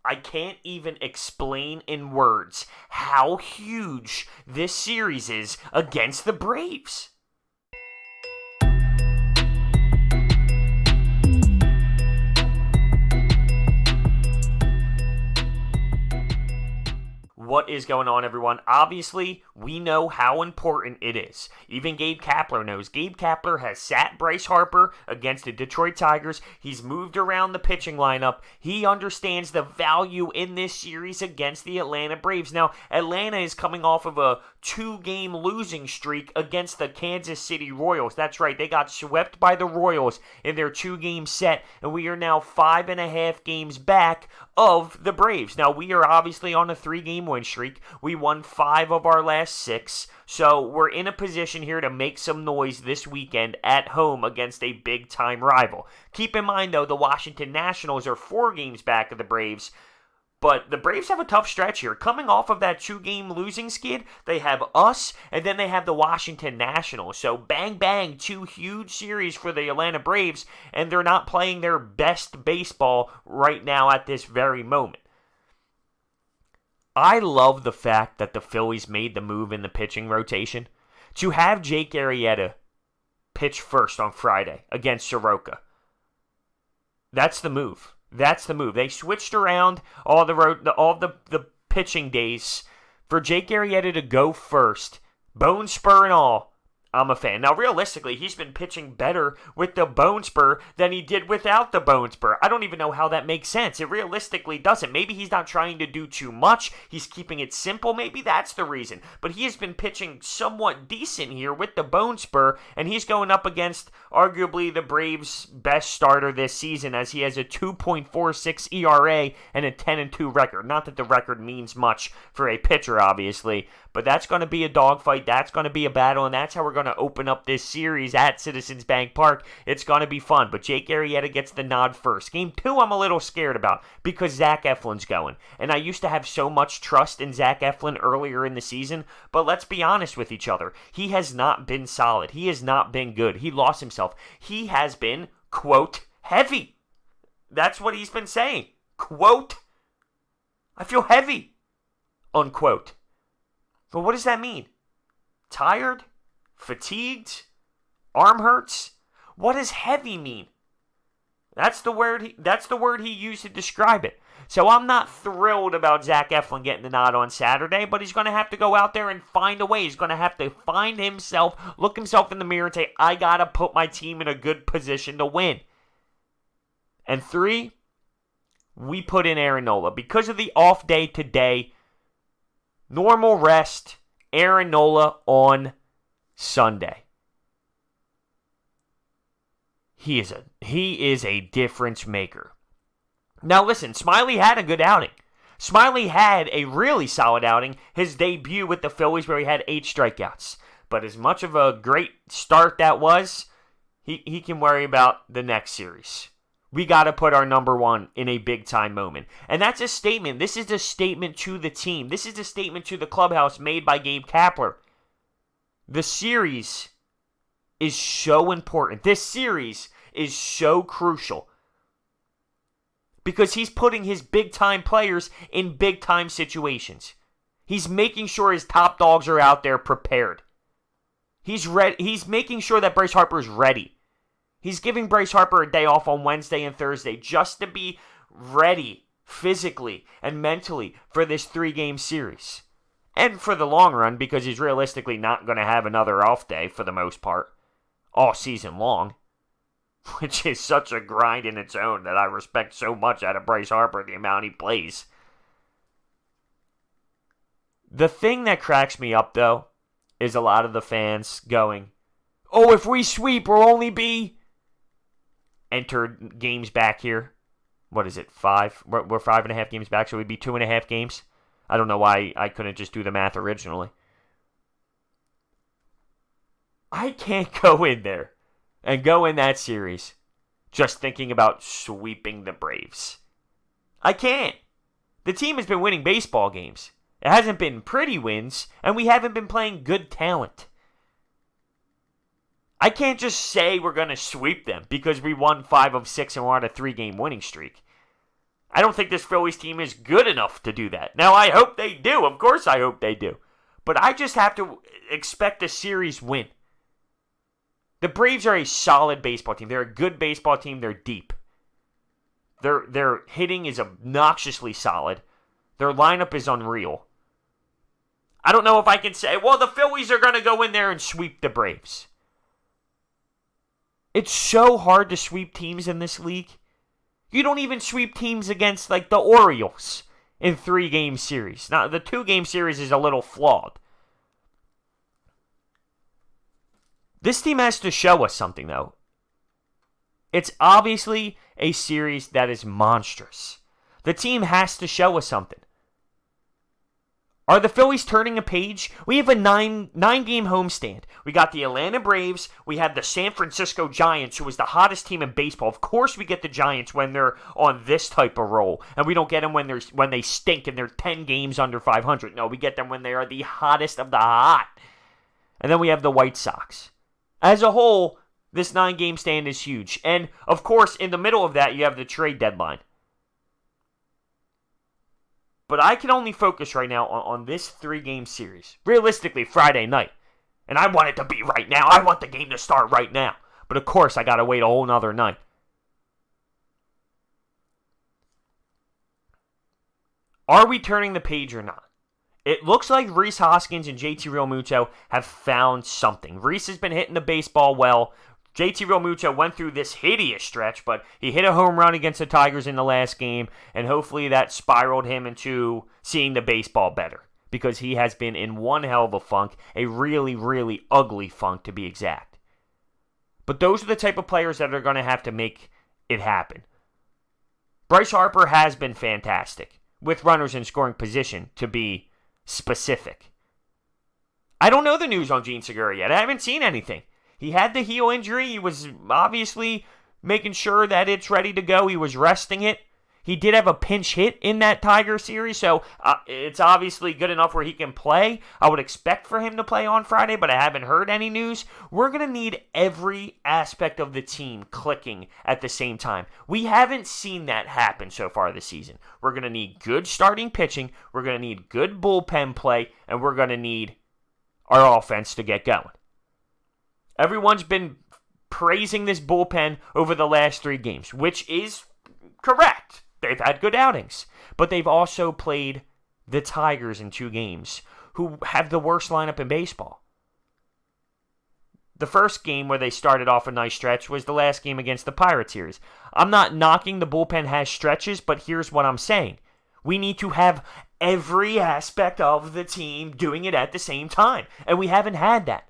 I can't even explain in words how huge this series is against the Braves. What is going on, everyone? Obviously, we know how important it is. Even Gabe Kapler knows. Gabe Kapler has sat Bryce Harper against the Detroit Tigers. He's moved around the pitching lineup. He understands the value in this series against the Atlanta Braves. Now, Atlanta is coming off of a 2-game losing streak against the Kansas City Royals. That's right, they got swept by the Royals in their 2-game set, and we are now 5.5 games back of the Braves. Now, we are obviously on a 3-game win streak. We won 5 of our last 6, so we're in a position here to make some noise this weekend at home against a big-time rival. Keep in mind, though, the Washington Nationals are 4 games back of the Braves, but the Braves have a tough stretch here. Coming off of that 2-game losing skid, they have us, and then they have the Washington Nationals. So bang, bang, 2 huge series for the Atlanta Braves, and they're not playing their best baseball right now at this very moment. I love the fact that the Phillies made the move in the pitching rotation to have Jake Arrieta pitch first on Friday against Soroka. That's the move. That's the move. They switched around all the pitching days for Jake Arrieta to go first, bone spur and all. I'm a fan. Now, realistically, he's been pitching better with the bone spur than he did without the bone spur. I don't even know how that makes sense. It realistically doesn't. Maybe he's not trying to do too much. He's keeping it simple. Maybe that's the reason. But he has been pitching somewhat decent here with the bone spur, and he's going up against arguably the Braves' best starter this season, as he has a 2.46 ERA and a 10-2 record. Not that the record means much for a pitcher, obviously, but that's going to be a dogfight. That's going to be a battle, and that's how we're going to open up this series at Citizens Bank Park. It's going to be fun, but Jake Arrieta gets the nod first. Game 2, I'm a little scared about because Zach Eflin's going, and I used to have so much trust in Zach Eflin earlier in the season, but let's be honest with each other. He has not been solid. He has not been good. He lost himself. He has been, quote, heavy. That's what he's been saying. Quote, I feel heavy, unquote. But what does that mean? Tired? Fatigued? Arm hurts? What does heavy mean? That's the word he used to describe it. So I'm not thrilled about Zach Eflin getting the nod on Saturday, but he's going to have to go out there and find a way. He's going to have to find himself, look himself in the mirror and say, I got to put my team in a good position to win. And 3, we put in Aaron Nola. Because of the off day today, normal rest, Aaron Nola on Sunday. He is a difference maker. Now listen, Smiley had a good outing. Smiley had a really solid outing, his debut with the Phillies where he had 8 strikeouts. But as much of a great start that was, he can worry about the next series. We got to put our number 1 in a big-time moment. And that's a statement. This is a statement to the team. This is a statement to the clubhouse made by Gabe Kapler. The series is so important. This series is so crucial. Because he's putting his big-time players in big-time situations. He's making sure his top dogs are out there prepared. He's making sure that Bryce Harper is ready. He's giving Bryce Harper a day off on Wednesday and Thursday just to be ready physically and mentally for this 3-game series. And for the long run, because he's realistically not going to have another off day for the most part all season long, which is such a grind in its own that I respect so much out of Bryce Harper, the amount he plays. The thing that cracks me up, though, is a lot of the fans going, oh, if we sweep, we'll only be... entered games back here. What is it, 5? We're 5.5 games back, so we'd be 2.5 games. I don't know why I couldn't just do the math originally. I can't go in there and go in that series just thinking about sweeping the Braves. I can't. The team has been winning baseball games. It hasn't been pretty wins, and we haven't been playing good talent. I can't just say we're going to sweep them because we won 5 of 6 and we're on a 3-game winning streak. I don't think this Phillies team is good enough to do that. Now, I hope they do. Of course I hope they do. But I just have to expect a series win. The Braves are a solid baseball team. They're a good baseball team. They're deep. Their hitting is obnoxiously solid. Their lineup is unreal. I don't know if I can say, well, the Phillies are going to go in there and sweep the Braves. It's so hard to sweep teams in this league. You don't even sweep teams against, like, the Orioles in 3-game series. Now, the 2-game series is a little flawed. This team has to show us something, though. It's obviously a series that is monstrous. The team has to show us something. Are the Phillies turning a page? We have a nine-game homestand. We got the Atlanta Braves. We have the San Francisco Giants, who is the hottest team in baseball. Of course we get the Giants when they're on this type of roll. And we don't get them when they stink and they're 10 games under 500. No, we get them when they are the hottest of the hot. And then we have the White Sox. As a whole, this 9-game stand is huge. And, of course, in the middle of that, you have the trade deadline. But I can only focus right now on this 3-game series. Realistically, Friday night. And I want it to be right now. I want the game to start right now. But of course, I got to wait a whole nother night. Are we turning the page or not? It looks like Rhys Hoskins and JT Realmuto have found something. Rhys has been hitting the baseball well. JT Realmuto went through this hideous stretch, but he hit a home run against the Tigers in the last game, and hopefully that spiraled him into seeing the baseball better, because he has been in one hell of a funk, a really, really ugly funk to be exact. But those are the type of players that are going to have to make it happen. Bryce Harper has been fantastic, with runners in scoring position, to be specific. I don't know the news on Jean Segura yet. I haven't seen anything. He had the heel injury. He was obviously making sure that it's ready to go. He was resting it. He did have a pinch hit in that Tiger series, so it's obviously good enough where he can play. I would expect for him to play on Friday, but I haven't heard any news. We're going to need every aspect of the team clicking at the same time. We haven't seen that happen so far this season. We're going to need good starting pitching. We're going to need good bullpen play, and we're going to need our offense to get going. Everyone's been praising this bullpen over the last 3 games, which is correct. They've had good outings. But they've also played the Tigers in 2 games, who have the worst lineup in baseball. The first game where they started off a nice stretch was the last game against the Pirates series. I'm not knocking the bullpen has stretches, but here's what I'm saying. We need to have every aspect of the team doing it at the same time, and we haven't had that.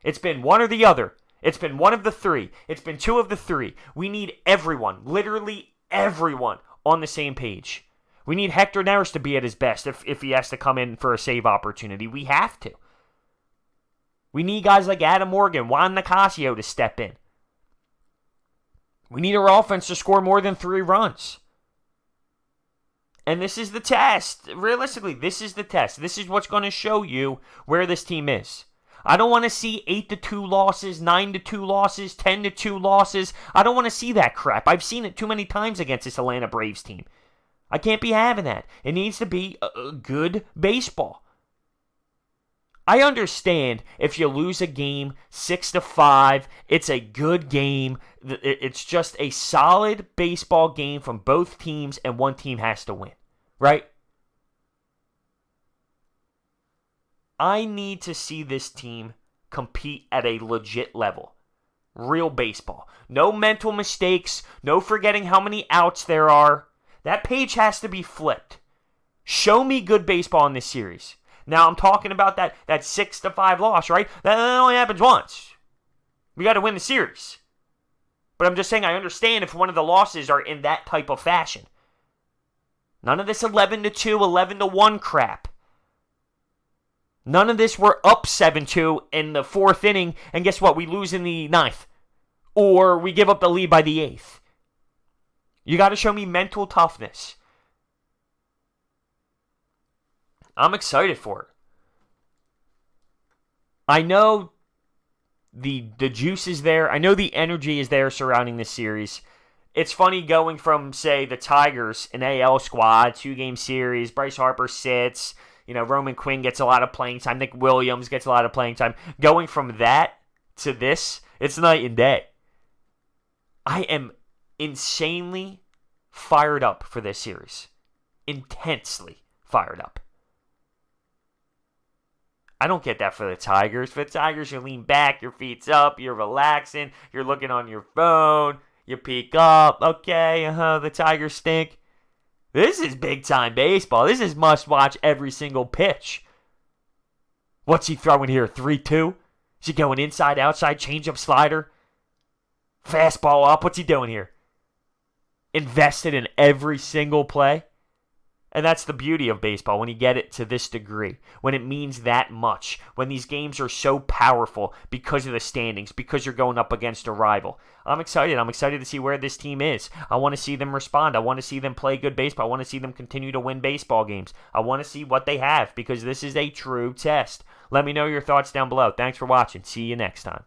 It's been one or the other. It's been one of the 3. It's been 2 of the 3. We need everyone, literally everyone, on the same page. We need Hector Neris to be at his best if he has to come in for a save opportunity. We have to. We need guys like Adam Morgan, Juan Nicasio to step in. We need our offense to score more than 3 runs. And this is the test. Realistically, this is the test. This is what's going to show you where this team is. I don't want to see 8-2 losses, 9-2 losses, 10-2 losses. I don't want to see that crap. I've seen it too many times against this Atlanta Braves team. I can't be having that. It needs to be a good baseball. I understand if you lose a game 6-5, it's a good game. It's just a solid baseball game from both teams, and one team has to win, right? I need to see this team compete at a legit level. Real baseball. No mental mistakes. No forgetting how many outs there are. That page has to be flipped. Show me good baseball in this series. Now, I'm talking about that 6-5 loss, right? That only happens once. We got to win the series. But I'm just saying I understand if one of the losses are in that type of fashion. None of this 11-2, 11-1 crap. None of this, we're up 7-2 in the 4th inning, and guess what? We lose in the 9th. Or we give up the lead by the 8th. You got to show me mental toughness. I'm excited for it. I know the juice is there. I know the energy is there surrounding this series. It's funny going from, say, the Tigers, an AL squad, 2-game series, Bryce Harper sits, Roman Quinn gets a lot of playing time, Nick Williams gets a lot of playing time. Going from that to this, it's night and day. I am insanely fired up for this series. Intensely fired up. I don't get that for the Tigers. For the Tigers, you lean back, your feet's up, you're relaxing, you're looking on your phone, you peek up, okay, the Tigers stink. This is big-time baseball. This is must-watch every single pitch. What's he throwing here, 3-2? Is he going inside, outside, change-up slider? Fastball up, what's he doing here? Invested in every single play? And that's the beauty of baseball when you get it to this degree, when it means that much, when these games are so powerful because of the standings, because you're going up against a rival. I'm excited. I'm excited to see where this team is. I want to see them respond. I want to see them play good baseball. I want to see them continue to win baseball games. I want to see what they have because this is a true test. Let me know your thoughts down below. Thanks for watching. See you next time.